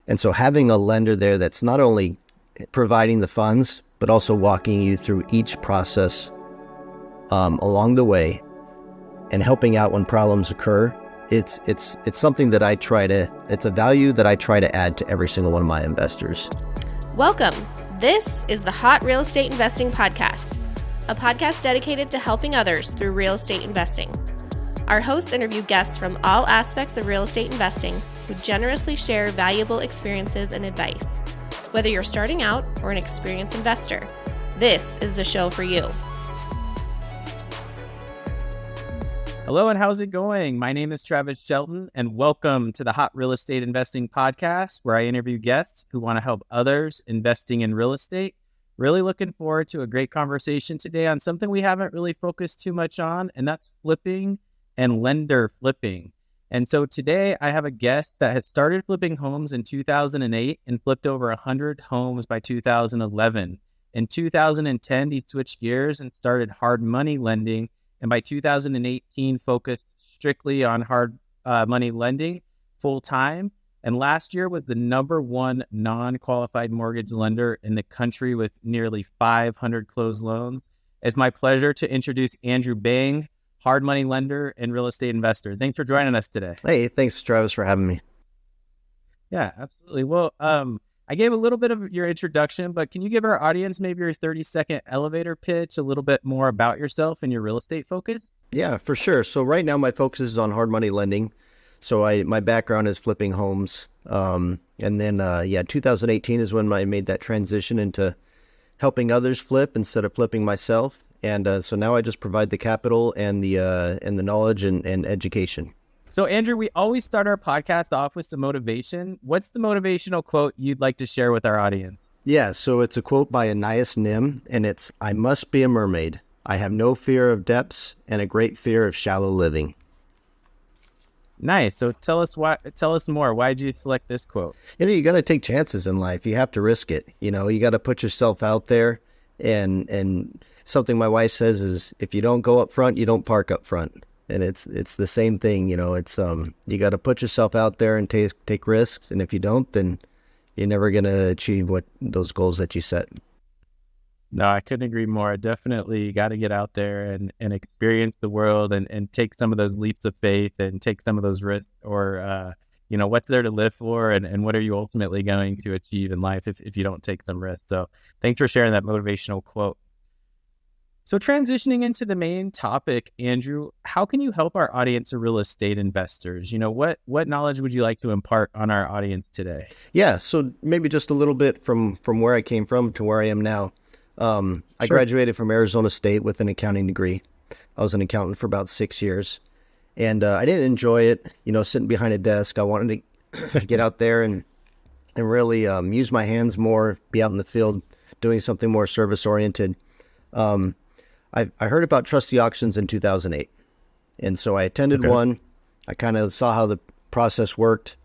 And so having a lender there that's not only providing the funds, but also walking you through each process along the way and helping out when problems occur, it's something that it's a value that I try to add to every single one of my investors. Welcome. This is the Hot Real Estate Investing Podcast, a podcast dedicated to helping others through real estate investing. Our hosts interview guests from all aspects of real estate investing who generously share valuable experiences and advice. Whether you're starting out or an experienced investor, this is the show for you. Hello, and how's it going? My name is Travis Shelton, and welcome to the Hot Real Estate Investing Podcast, where I interview guests who want to help others investing in real estate. Really looking forward to a great conversation today on something we haven't really focused too much on, and that's flipping and lender flipping. And so today I have a guest that had started flipping homes in 2008 and flipped over 100 homes by 2011. In 2010, he switched gears and started hard money lending. And by 2018, focused strictly on hard money lending full time. And last year was the number one non-qualified mortgage lender in the country with nearly 500 closed loans. It's my pleasure to introduce Andrew Bang, hard money lender and real estate investor. Thanks for joining us today. Hey, thanks, Travis, for having me. Yeah, absolutely. Well, I gave a little bit of your introduction, but can you give our audience maybe your 30-second elevator pitch, a little bit more about yourself and your real estate focus? Yeah, for sure. So right now my focus is on hard money lending. So my background is flipping homes. And then 2018 is when I made that transition into helping others flip instead of flipping myself. And so now I just provide the capital and the knowledge and education. So Andrew, we always start our podcast off with some motivation. What's the motivational quote you'd like to share with our audience? Yeah, so it's a quote by Anais Nim, and it's, "I must be a mermaid. I have no fear of depths and a great fear of shallow living." Nice. So tell us more. Why did you select this quote? You got to take chances in life. You have to risk it. You got to put yourself out there. And something my wife says is, if you don't go up front, you don't park up front. And it's the same thing. It's you got to put yourself out there and take risks. And if you don't, then you're never going to achieve those goals that you set. No, I couldn't agree more. Definitely got to get out there and experience the world and take some of those leaps of faith and take some of those risks, or, what's there to live for and what are you ultimately going to achieve in life if you don't take some risks. So thanks for sharing that motivational quote. So transitioning into the main topic, Andrew, how can you help our audience of real estate investors? What knowledge would you like to impart on our audience today? Yeah, so maybe just a little bit from where I came from to where I am now. I graduated from Arizona State with an accounting degree. I was an accountant for about 6 years, and I didn't enjoy it, sitting behind a desk. I wanted to get out there and really use my hands more, be out in the field, doing something more service-oriented. I heard about trustee auctions in 2008, and so I attended one. I kind of saw how the process worked,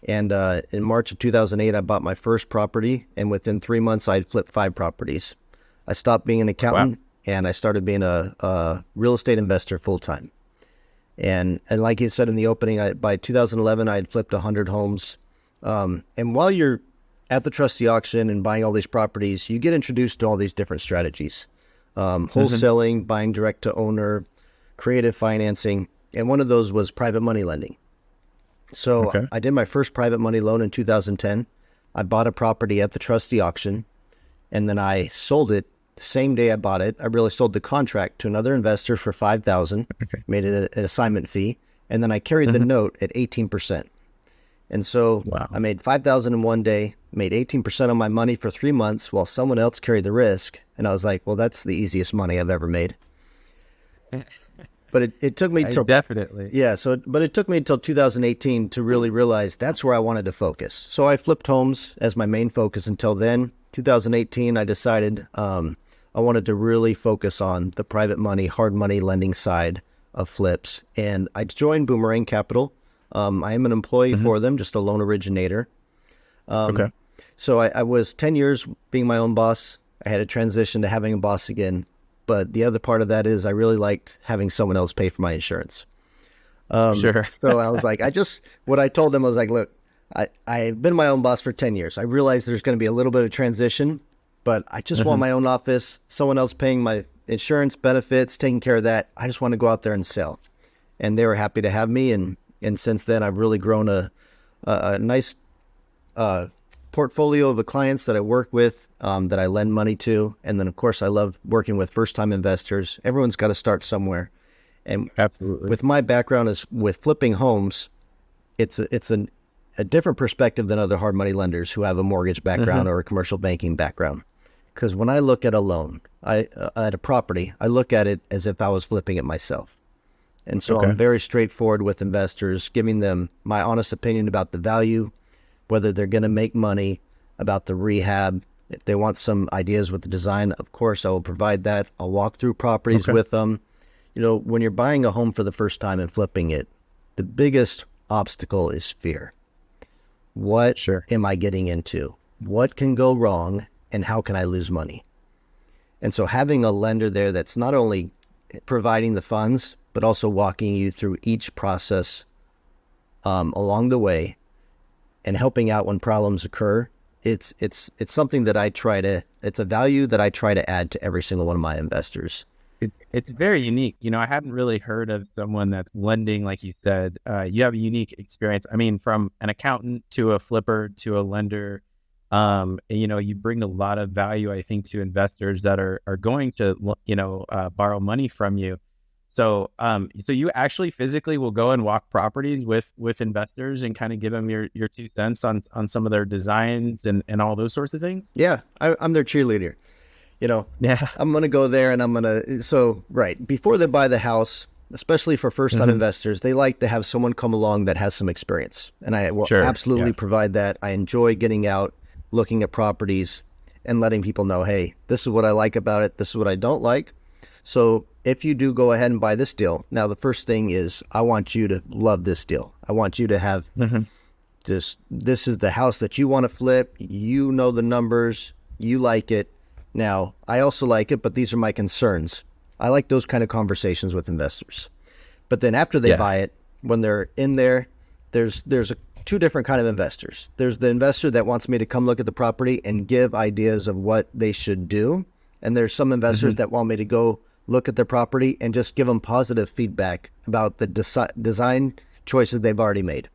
and in March of 2008, I bought my first property, and within 3 months, I'd flipped 5 properties. I stopped being an accountant, and I started being a real estate investor full-time. And like you said in the opening, by 2011, I had flipped 100 homes. And while you're at the trustee auction and buying all these properties, you get introduced to all these different strategies. Wholesaling, buying direct to owner, creative financing, and one of those was private money lending. So I did my first private money loan in 2010. I bought a property at the trustee auction, and then I sold it the same day I bought it. I really sold the contract to another investor for $5,000, made it an assignment fee, and then I carried the note at 18%. And so I made $5,000 in one day, made 18% of my money for 3 months while someone else carried the risk. And I was like, well, that's the easiest money I've ever made. But it took me till definitely. Yeah. But it took me until 2018 to really realize that's where I wanted to focus. So I flipped homes as my main focus until then. 2018, I decided I wanted to really focus on the private money, hard money lending side of flips. And I joined Boomerang Capital. I am an employee for them, just a loan originator. So I was 10 years being my own boss. I had a transition to having a boss again. But the other part of that is I really liked having someone else pay for my insurance. Sure. So I was like, what I told them, I was like, look, I've been my own boss for 10 years. I realize there's going to be a little bit of transition, but I just want my own office, someone else paying my insurance, benefits, taking care of that. I just want to go out there and sell. And they were happy to have me. And since then, I've really grown a nice portfolio of the clients that I work with, that I lend money to. And then, of course, I love working with first-time investors. Everyone's got to start somewhere. And Absolutely. with my background is with flipping homes, it's a different perspective than other hard money lenders who have a mortgage background or a commercial banking background. Because when I look at a loan, at a property, I look at it as if I was flipping it myself. And so I'm very straightforward with investors, giving them my honest opinion about the value, whether they're going to make money, about the rehab. If they want some ideas with the design, of course, I will provide that. I'll walk through properties with them. You know, when you're buying a home for the first time and flipping it, the biggest obstacle is fear. What am I getting into? What can go wrong? And how can I lose money? And so having a lender there that's not only providing the funds, but also walking you through each process along the way and helping out when problems occur, it's something that it's a value that I try to add to every single one of my investors. It's very unique. You know, I hadn't really heard of someone that's lending, like you said. You have a unique experience. I mean, from an accountant to a flipper to a lender, you know, you bring a lot of value, I think, to investors that are going to, borrow money from you. So, so you actually physically will go and walk properties with investors and kind of give them your 2 cents on some of their designs and all those sorts of things? Yeah, I'm their cheerleader. You know, I'm going to go there and before they buy the house, especially for first-time investors, they like to have someone come along that has some experience. And I will absolutely provide that. I enjoy getting out, looking at properties and letting people know, hey, this is what I like about it. This is what I don't like. So if you do go ahead and buy this deal, now the first thing is I want you to love this deal. I want you to have this is the house that you want to flip. You know the numbers. You like it. Now, I also like it, but these are my concerns. I like those kind of conversations with investors. But then after they buy it, when they're in there, there's two different kind of investors. There's the investor that wants me to come look at the property and give ideas of what they should do. And there's some investors that want me to go look at their property and just give them positive feedback about the design choices they've already made.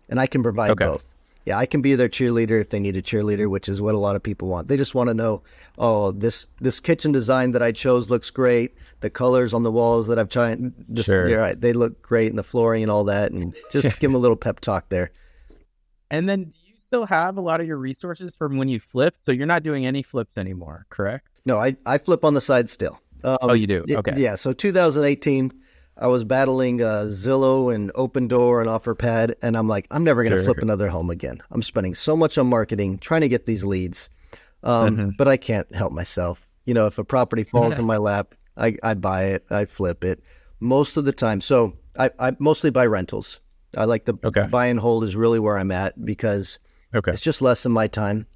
And I can provide both. Yeah, I can be their cheerleader if they need a cheerleader, which is what a lot of people want. They just want to know, oh, this kitchen design that I chose looks great. The colors on the walls that I've tried, you're right, they look great, and the flooring and all that, and just give them a little pep talk there. And then do you still have a lot of your resources from when you flipped? So you're not doing any flips anymore, correct? No, I flip on the side still. Oh, you do? Okay. Yeah, so 2018, I was battling Zillow and Open Door and OfferPad, and I'm like, I'm never going to flip another home again. I'm spending so much on marketing, trying to get these leads, but I can't help myself. You know, if a property falls in my lap, I buy it, I flip it most of the time. So I mostly buy rentals. I like the buy and hold is really where I'm at because it's just less than my time.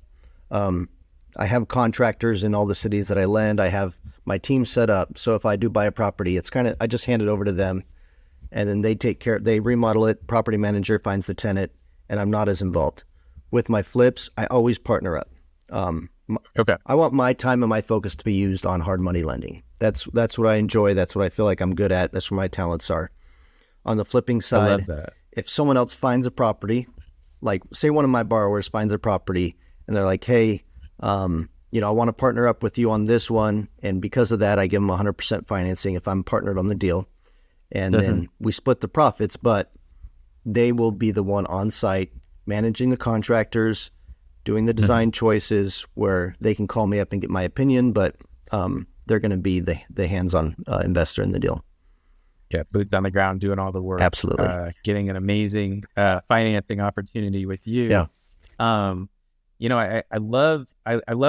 I have contractors in all the cities that I lend. I have my team set up. So if I do buy a property, it's I just hand it over to them and then they take care, they remodel it. Property manager finds the tenant and I'm not as involved. With my flips, I always partner up. I want my time and my focus to be used on hard money lending. That's what I enjoy. That's what I feel like I'm good at. That's where my talents are. On the flipping side, I love that. If someone else finds a property, like say one of my borrowers finds a property and they're like, hey, I want to partner up with you on this one. And because of that, I give them 100% financing if I'm partnered on the deal. And then we split the profits, but they will be the one on site managing the contractors, doing the design choices where they can call me up and get my opinion, but they're going to be the hands-on investor in the deal. Yeah, boots on the ground, doing all the work. Absolutely. Getting an amazing financing opportunity with you. Yeah. I love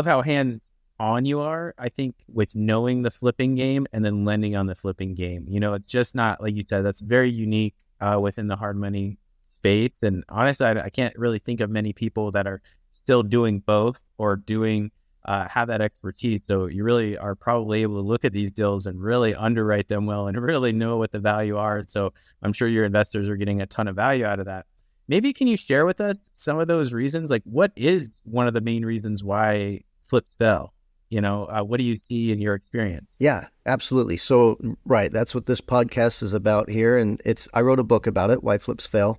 how hands-on you are, I think, with knowing the flipping game and then lending on the flipping game. You know, it's just not, like you said, that's very unique within the hard money space. And honestly, I can't really think of many people that are still doing both or doing have that expertise. So you really are probably able to look at these deals and really underwrite them well and really know what the value are. So I'm sure your investors are getting a ton of value out of that. Maybe can you share with us some of those reasons? Like, what is one of the main reasons why flips fail? What do you see in your experience? Yeah, absolutely. So, right, that's what this podcast is about here, and I wrote a book about it, Why Flips Fail,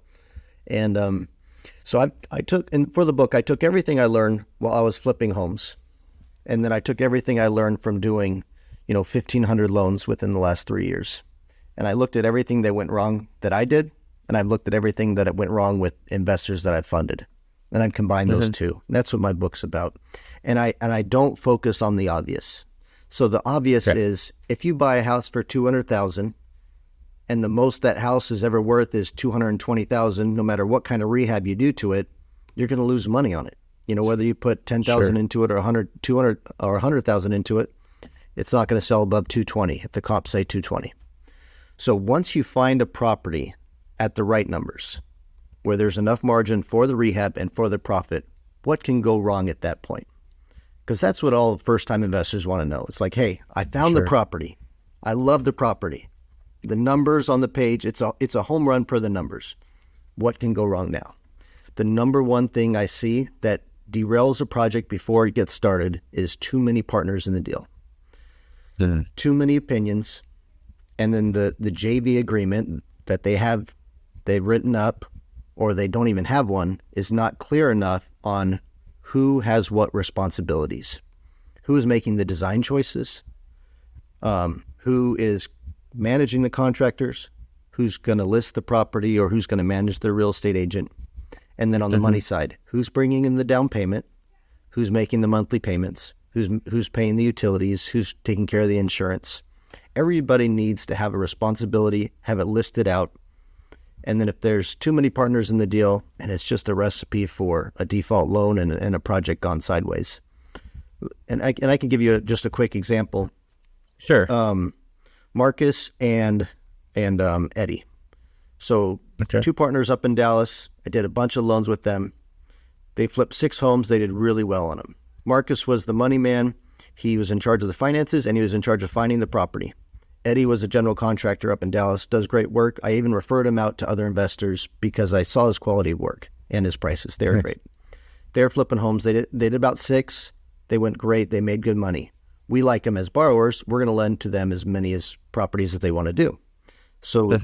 and so I took, and for the book, I took everything I learned while I was flipping homes, and then I took everything I learned from doing, 1,500 loans within the last 3 years, and I looked at everything that went wrong that I did, and I've looked at everything that went wrong with investors that I've funded, and I've combined those two. And that's what my book's about. And I don't focus on the obvious. So the obvious is if you buy a house for $200,000 and the most that house is ever worth is $220,000, no matter what kind of rehab you do to it, you're going to lose money on it. Whether you put $10,000 into it or 200 or 100,000 into it, it's not going to sell above 220 if the comps say 220. So once you find a property at the right numbers, where there's enough margin for the rehab and for the profit, what can go wrong at that point? Because that's what all first-time investors want to know. It's like, hey, I found the property. I love the property. The numbers on the page, it's a home run per the numbers. What can go wrong now? The number one thing I see that derails a project before it gets started is too many partners in the deal. Too many opinions, and then the JV agreement that they've written up, or they don't even have one, is not clear enough on who has what responsibilities, who is making the design choices, who is managing the contractors, who's going to list the property or who's going to manage the real estate agent. And then on the money side, who's bringing in the down payment, who's making the monthly payments, who's paying the utilities, who's taking care of the insurance. Everybody needs to have a responsibility, have it listed out. And then if there's too many partners in the deal and it's just a recipe for a default loan and a project gone sideways. And I can give you just a quick example. Sure. Marcus and Eddie. So two partners up in Dallas. I did a bunch of loans with them. They flipped 6 homes. They did really well on them. Marcus was the money man. He was in charge of the finances and he was in charge of finding the property. Eddie was a general contractor up in Dallas, does great work. I even referred him out to other investors because I saw his quality of work and his prices. They were great. They're flipping homes. They did about 6. They went great. They made good money. We like them as borrowers. We're going to lend to them as many as properties as they want to do. So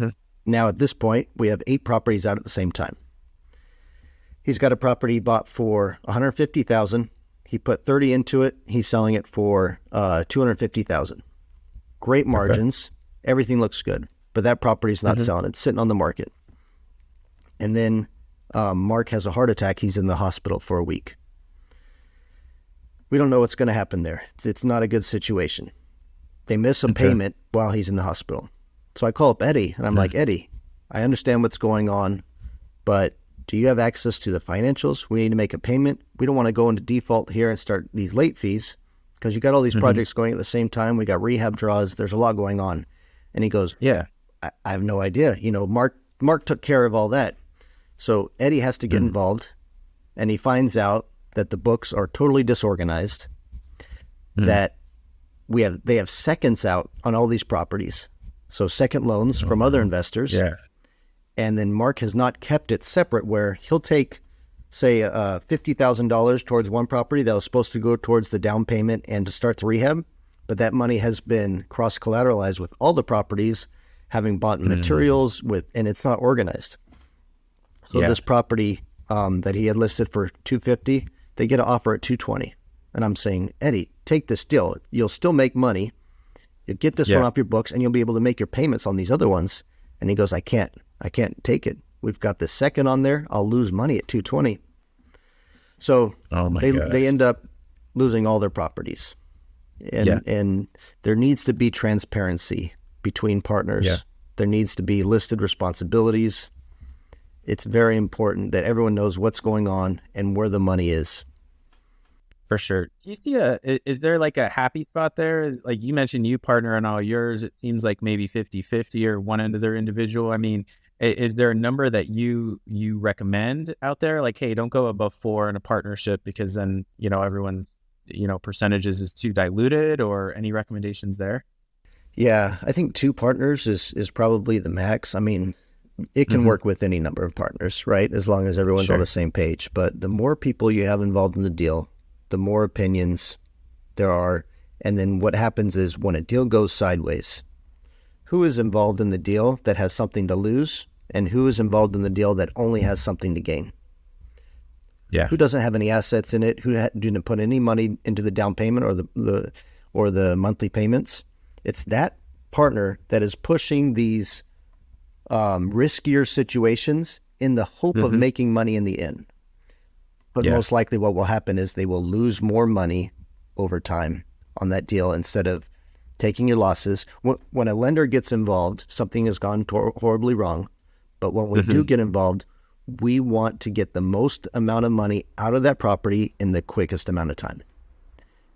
now at this point, we have 8 properties out at the same time. He's got a property he bought for $150,000. He put 30 into it. He's selling it for $250,000. Great margins. Everything looks good, but that property's not selling. It's sitting on the market. And then Mark has a heart attack. He's in the hospital for a week. We don't know what's going to happen there. It's not a good situation. They miss a payment while he's in the hospital. So I call up Eddie and I'm like, Eddie, I understand what's going on, but do you have access to the financials? We need to make a payment. We don't want to go into default here and start these late fees because you got all these projects going at the same time. We got rehab draws. There's a lot going on. And he goes, I have no idea. Mark took care of all that. So Eddie has to get involved, and he finds out that the books are totally disorganized, that they have seconds out on all these properties. So second loans from other investors. Yeah. And then Mark has not kept it separate where he'll take, say, $50,000 towards one property that was supposed to go towards the down payment and to start the rehab. But that money has been cross-collateralized with all the properties, having bought materials and it's not organized. So this property that he had listed for $250, they get an offer at $220. And I'm saying, Eddie, take this deal. You'll still make money. You'll get this one off your books and you'll be able to make your payments on these other ones. And he goes, I can't take it. We've got the second on there. I'll lose money at $220. So they end up losing all their properties. And there needs to be transparency between partners. Yeah. There needs to be listed responsibilities. It's very important that everyone knows what's going on and where the money is. For sure. Do you see is there like a happy spot there? Is, like you mentioned, you partner on all yours. It seems like maybe 50-50 or one end of their individual. I mean, is there a number that you recommend out there? Like, hey, don't go above 4 in a partnership because then, everyone's, percentages is too diluted, or any recommendations there? Yeah, I think 2 partners is probably the max. I mean, it can work with any number of partners, right? As long as everyone's on the same page. But the more people you have involved in the deal, the more opinions there are. And then what happens is when a deal goes sideways, who is involved in the deal that has something to lose and who is involved in the deal that only has something to gain? Yeah. Who doesn't have any assets in it? Who didn't put any money into the down payment or the monthly payments? It's that partner that is pushing these riskier situations in the hope of making money in the end. But most likely what will happen is they will lose more money over time on that deal instead of taking your losses. When a lender gets involved, something has gone horribly wrong. But when we do get involved, we want to get the most amount of money out of that property in the quickest amount of time.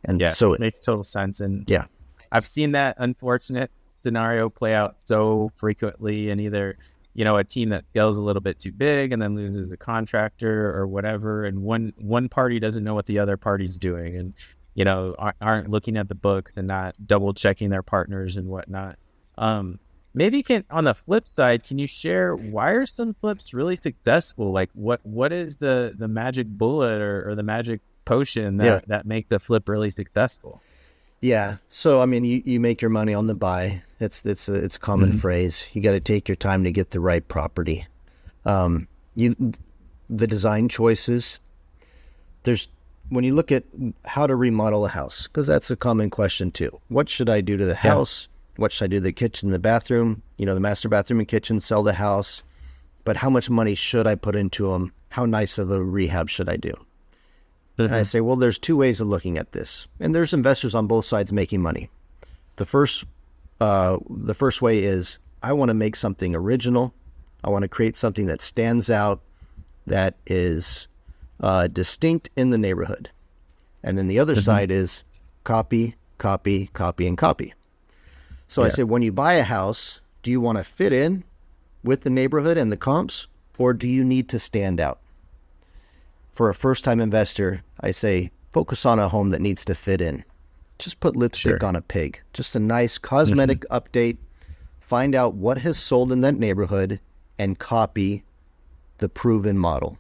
And so it makes total sense. And yeah, I've seen that unfortunate scenario play out so frequently in either, a team that scales a little bit too big and then loses a contractor or whatever. And one party doesn't know what the other party's doing and, aren't looking at the books and not double checking their partners and whatnot. Maybe on the flip side, can you share why are some flips really successful? Like what is the magic bullet or the magic potion that makes a flip really successcul? Yeah. So, I mean, you make your money on the buy. It's a common phrase. You got to take your time to get the right property. The design choices, when you look at how to remodel a house, because that's a common question too. What should I do to the house? What should I do to the kitchen, the bathroom, the master bathroom and kitchen, sell the house? But how much money should I put into them? How nice of a rehab should I do? And I say, well, there's two ways of looking at this. And there's investors on both sides making money. The first way is I want to make something original. I want to create something that stands out, that is distinct in the neighborhood. And then the other side is copy, copy, copy, and copy. So I say, when you buy a house, do you want to fit in with the neighborhood and the comps, or do you need to stand out? For a first-time investor, I say, focus on a home that needs to fit in. Just put lipstick on a pig. Just a nice cosmetic update. Find out what has sold in that neighborhood and copy the proven model.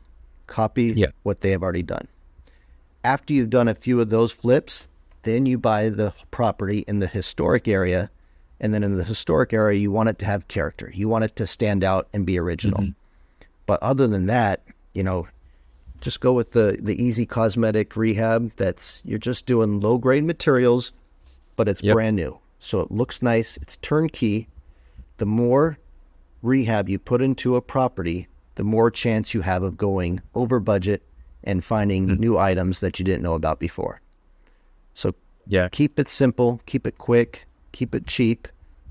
Copy what they have already done. After you've done a few of those flips, then you buy the property in the historic area. And then in the historic area, you want it to have character. You want it to stand out and be original. But other than that, just go with the easy cosmetic rehab. You're just doing low grade materials, but it's brand new. So it looks nice. It's turnkey. The more rehab you put into a property, the more chance you have of going over budget and finding new items that you didn't know about before. So keep it simple, keep it quick, keep it cheap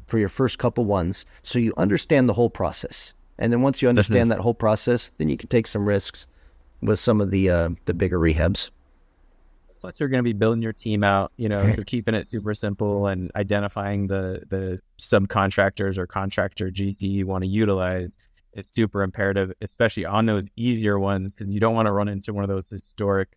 for your first couple ones so you understand the whole process. And then once you understand that whole process, then you can take some risks with some of the bigger rehabs. Plus, you're going to be building your team out, so keeping it super simple and identifying the subcontractors or contractor GC you want to utilize is super imperative, especially on those easier ones, because you don't want to run into one of those historic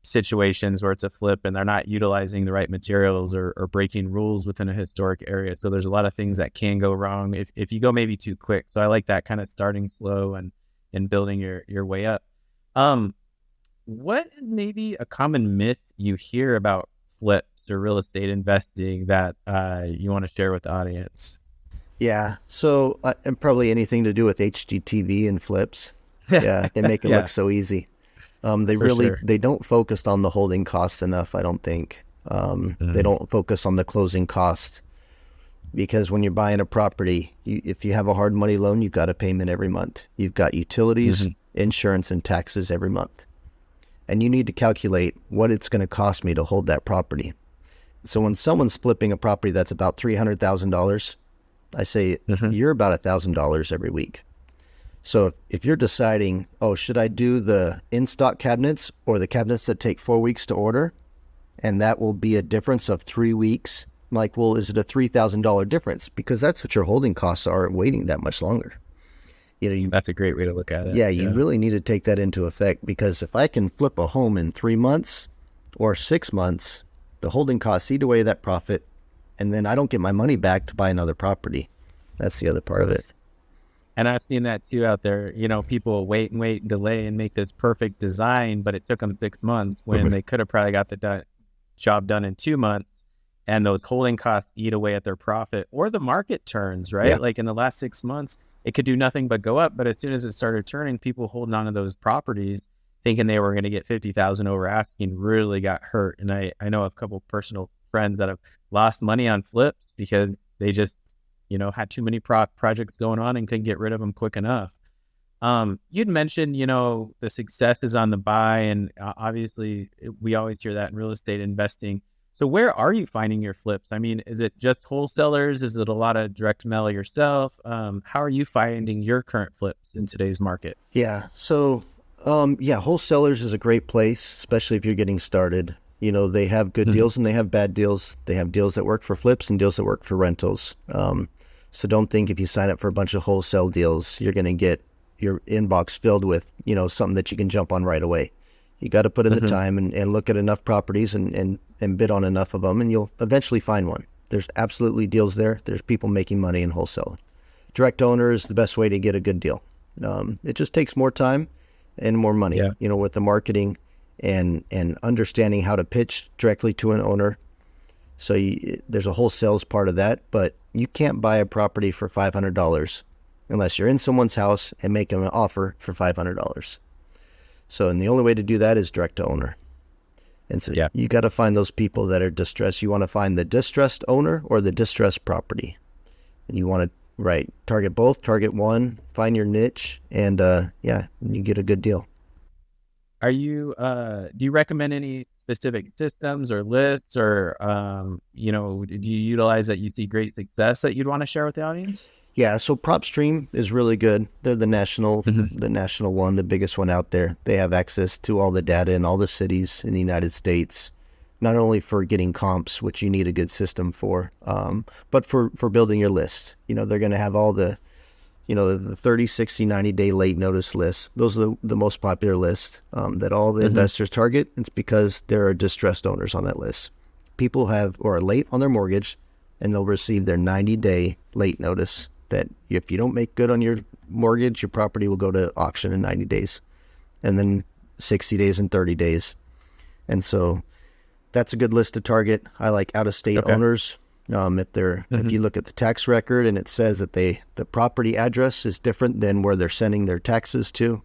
situations where it's a flip and they're not utilizing the right materials or breaking rules within a historic area. So there's a lot of things that can go wrong if you go maybe too quick. So I like that kind of starting slow and building your way up. What is maybe a common myth you hear about flips or real estate investing that you want to share with the audience? Yeah. So and probably anything to do with HGTV and flips. Yeah. They make it look so easy. They don't focus on the holding costs enough, I don't think. They don't focus on the closing costs, because when you're buying a property, if you have a hard money loan, you've got a payment every month. You've got utilities, insurance, and taxes every month. And you need to calculate what it's going to cost me to hold that property. So when someone's flipping a property that's about $300,000, I say, you're about $1,000 every week. So if you're deciding, should I do the in-stock cabinets or the cabinets that take 4 weeks to order? And that will be a difference of 3 weeks. I'm like, well, is it a $3,000 difference? Because that's what your holding costs are waiting that much longer. That's a great way to look at it. Yeah, you really need to take that into effect, because if I can flip a home in 3 months or 6 months, the holding costs eat away that profit, and then I don't get my money back to buy another property. That's the other part of it. And I've seen that too out there. People wait and delay and make this perfect design, but it took them 6 months when they could have probably got the job done in 2 months. And those holding costs eat away at their profit, or the market turns, right? Yeah. Like in the last 6 months, it could do nothing but go up. But as soon as it started turning, people holding on to those properties thinking they were going to get 50,000 over asking really got hurt. And I know a couple personal friends that have lost money on flips because they just had too many projects going on and couldn't get rid of them quick enough. You'd mentioned, the success is on the buy, and obviously we always hear that in real estate investing. So where are you finding your flips? I mean, is it just wholesalers? Is it a lot of direct mail yourself? How are you finding your current flips in today's market? Yeah. So, wholesalers is a great place, especially if you're getting started. They have good deals and they have bad deals. They have deals that work for flips and deals that work for rentals. So don't think if you sign up for a bunch of wholesale deals, you're going to get your inbox filled with, something that you can jump on right away. You got to put in the time and look at enough properties and bid on enough of them, and you'll eventually find one. There's absolutely deals there. There's people making money in wholesale. Direct owner is the best way to get a good deal. It just takes more time and more money, with the marketing and understanding how to pitch directly to an owner. So there's a whole sales part of that, but you can't buy a property for $500 unless you're in someone's house and make them an offer for $500. So, and the only way to do that is direct to owner. And so you got to find those people that are distressed. You want to find the distressed owner or the distressed property. And you want to, target both, target one, find your niche, and you get a good deal. Are you, do you recommend any specific systems or lists, or, do you utilize that you see great success that you'd want to share with the audience? Yeah, so PropStream is really good. They're the national one, the biggest one out there. They have access to all the data in all the cities in the United States, not only for getting comps, which you need a good system for, but for building your list. They're going to have all the, the 30, 60, 90-day late notice lists. Those are the most popular lists that all the investors target. It's because there are distressed owners on that list. People are late on their mortgage, and they'll receive their 90-day late notice that if you don't make good on your mortgage, your property will go to auction in 90 days, and then 60 days and 30 days. And so that's a good list to target. I like out-of-state owners. If you look at the tax record and it says that the property address is different than where they're sending their taxes to,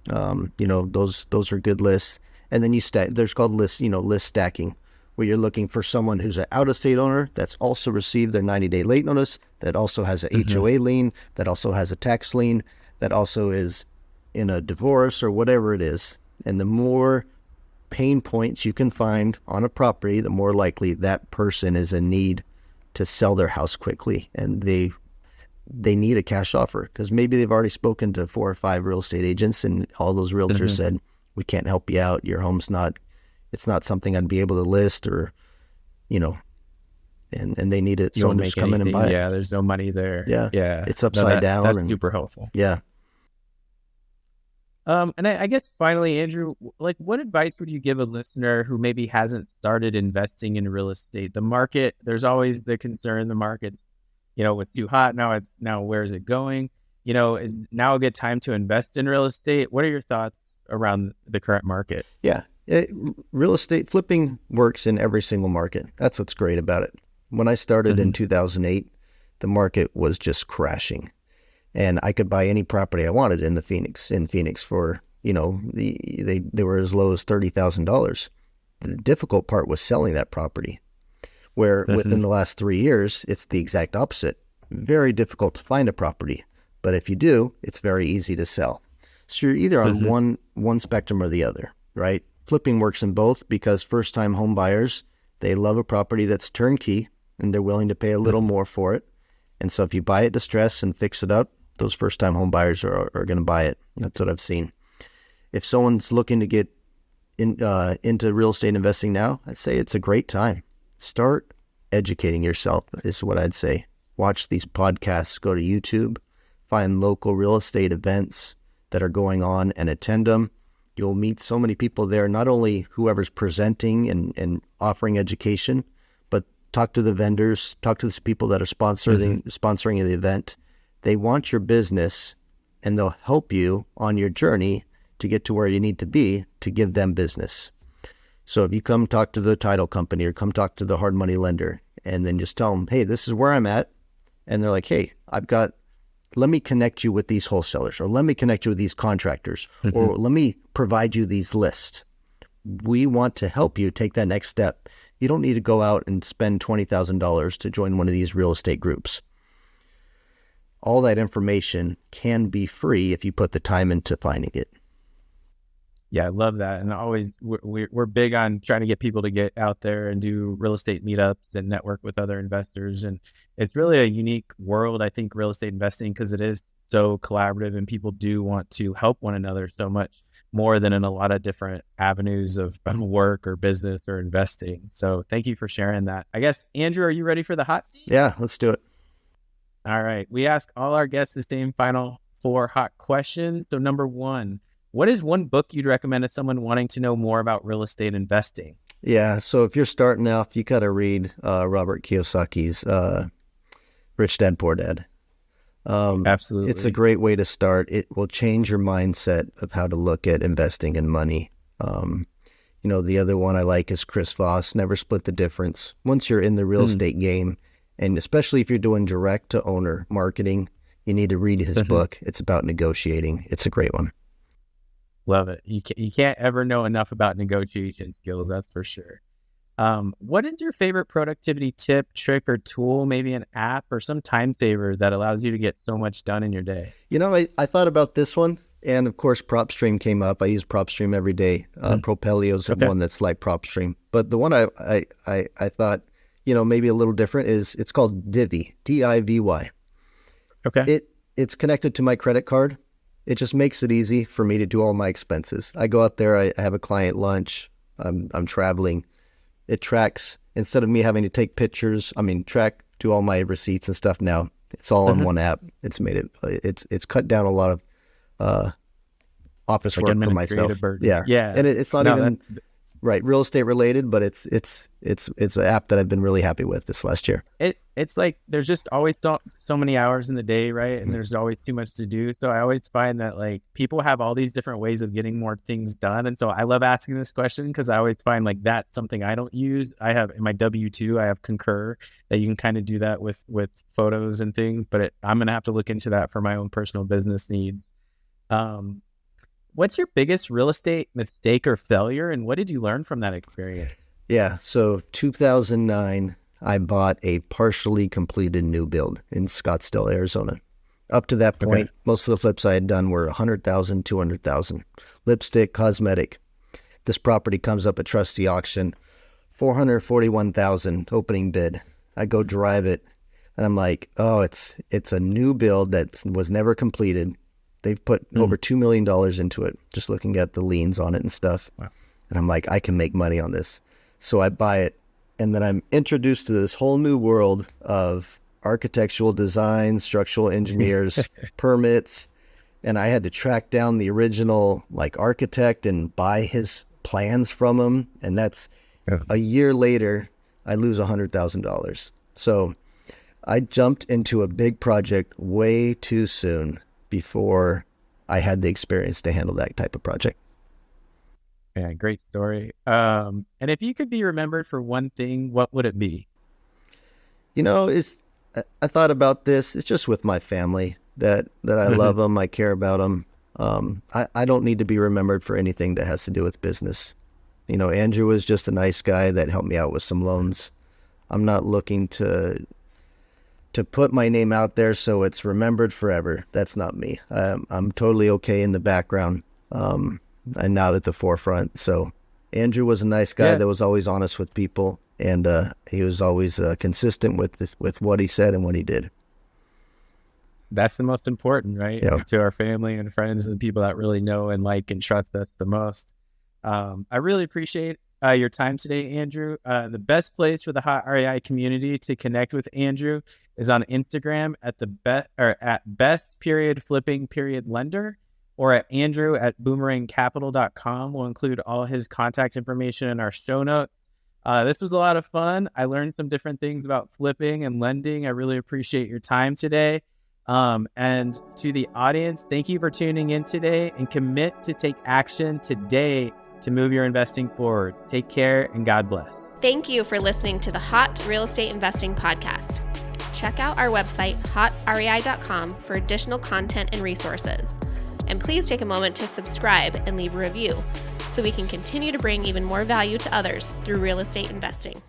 those are good lists. And then there's called list stacking, where you're looking for someone who's an out-of-state owner that's also received their 90-day late notice, that also has a HOA lien, that also has a tax lien, that also is in a divorce or whatever it is. And the more pain points you can find on a property, the more likely that person is in need to sell their house quickly. And they need a cash offer because maybe they've already spoken to 4 or 5 real estate agents, and all those realtors said, we can't help you out. Your home's it's not something I'd be able to list, or, and they need it. Someone to just come in and buy it. Yeah, there's no money there. Yeah. It's upside down. That's super helpful. Yeah. And I guess finally, Andrew, what advice would you give a listener who maybe hasn't started investing in real estate? The market, there's always the concern the market's, was too hot. Now where's it going? Is now a good time to invest in real estate? What are your thoughts around the current market? Yeah. Real estate flipping works in every single market. That's what's great about it. When I started in 2008, the market was just crashing, and I could buy any property I wanted in Phoenix for, they were as low as $30,000. The difficult part was selling that property, where within the last 3 years, it's the exact opposite. Very difficult to find a property, but if you do, it's very easy to sell. So you're either on one spectrum or the other, right? Flipping works in both because first-time home buyers, they love a property that's turnkey and they're willing to pay a little more for it. And so if you buy it distressed and fix it up, those first-time home buyers are going to buy it. That's what I've seen. If someone's looking to get into real estate investing now, I'd say it's a great time. Start educating yourself is what I'd say. Watch these podcasts, go to YouTube, find local real estate events that are going on and attend them. You'll meet so many people there, not only whoever's presenting and offering education, but talk to the vendors, talk to the people that are sponsoring the event. They want your business, and they'll help you on your journey to get to where you need to be to give them business. So if you come talk to the title company or come talk to the hard money lender and then just tell them, hey, this is where I'm at. And they're like, hey, let me connect you with these wholesalers, or let me connect you with these contractors, or let me provide you these lists. We want to help you take that next step. You don't need to go out and spend $20,000 to join one of these real estate groups. All that information can be free if you put the time into finding it. Yeah, I love that. And always, we're big on trying to get people to get out there and do real estate meetups and network with other investors. And it's really a unique world, I think, real estate investing, because it is so collaborative and people do want to help one another so much more than in a lot of different avenues of work or business or investing. So thank you for sharing that. I guess, Andrew, are you ready for the hot seat? Yeah, let's do it. All right. We ask all our guests the same final 4 hot questions. So number 1, what is one book you'd recommend to someone wanting to know more about real estate investing? Yeah, so if you're starting off, you got to read Robert Kiyosaki's Rich Dad, Poor Dad. Absolutely. It's a great way to start. It will change your mindset of how to look at investing and money. The other one I like is Chris Voss, Never Split the Difference. Once you're in the real estate game, and especially if you're doing direct to owner marketing, you need to read his book. It's about negotiating. It's a great one. Love it. You can't ever know enough about negotiation skills, that's for sure. What is your favorite productivity tip, trick, or tool, maybe an app or some time saver that allows you to get so much done in your day? I thought about this one, and of course PropStream came up. I use PropStream every day. Propelio's one that's like PropStream. But the one I thought, maybe a little different is it's called Divvy, DIVY. Okay. It's connected to my credit card. It just makes it easy for me to do all my expenses. I go out there, I have a client lunch, I'm traveling. It tracks, instead of me having to take pictures, do all my receipts and stuff now. It's all in one app. It's made it's cut down a lot of office work for myself. Burden. Yeah. And it's not even real estate related, but it's an app that I've been really happy with this last year. It's like there's just always so many hours in the day, right? And there's always too much to do. So I always find that like people have all these different ways of getting more things done. And so I love asking this question because I always find like that's something I don't use. I have in my W-2, I have Concur that you can kind of do that with photos and things, but I'm going to have to look into that for my own personal business needs. What's your biggest real estate mistake or failure, and what did you learn from that experience? Yeah, so 2009, I bought a partially completed new build in Scottsdale, Arizona. Up to that point, most of the flips I had done were $100,000, $200,000. Lipstick, cosmetic. This property comes up at trustee auction, $441,000 opening bid. I go drive it, and I'm like, oh, it's a new build that was never completed. They've put over $2 million into it, just looking at the liens on it and stuff. Wow. And I'm like, I can make money on this. So I buy it, and then I'm introduced to this whole new world of architectural design, structural engineers, permits, and I had to track down the original architect and buy his plans from him. And that's a year later, I lose $100,000. So I jumped into a big project way too soon before I had the experience to handle that type of project. Yeah, great story. And if you could be remembered for one thing, what would it be? I thought about this. It's just with my family that I love them. I care about them. I don't need to be remembered for anything that has to do with business. Andrew was just a nice guy that helped me out with some loans. I'm not looking to put my name out there so it's remembered forever. That's not me. I'm totally okay in the background and not at the forefront. So Andrew was a nice guy that was always honest with people, and he was always consistent with what he said and what he did. That's the most important, right? Yeah. To our family and friends and people that really know and like and trust us the most. I really appreciate your time today, Andrew. The best place for the Hot REI community to connect with Andrew is on Instagram at best_flipping_lender, or at andrew@boomerangcapital.com. We'll include all his contact information in our show notes. This was a lot of fun. I learned some different things about flipping and lending. I really appreciate your time today. And to the audience, thank you for tuning in today, and commit to take action today to move your investing forward. Take care and God bless. Thank you for listening to the Hot Real Estate Investing Podcast. Check out our website, hotrei.com, for additional content and resources. And please take a moment to subscribe and leave a review so we can continue to bring even more value to others through real estate investing.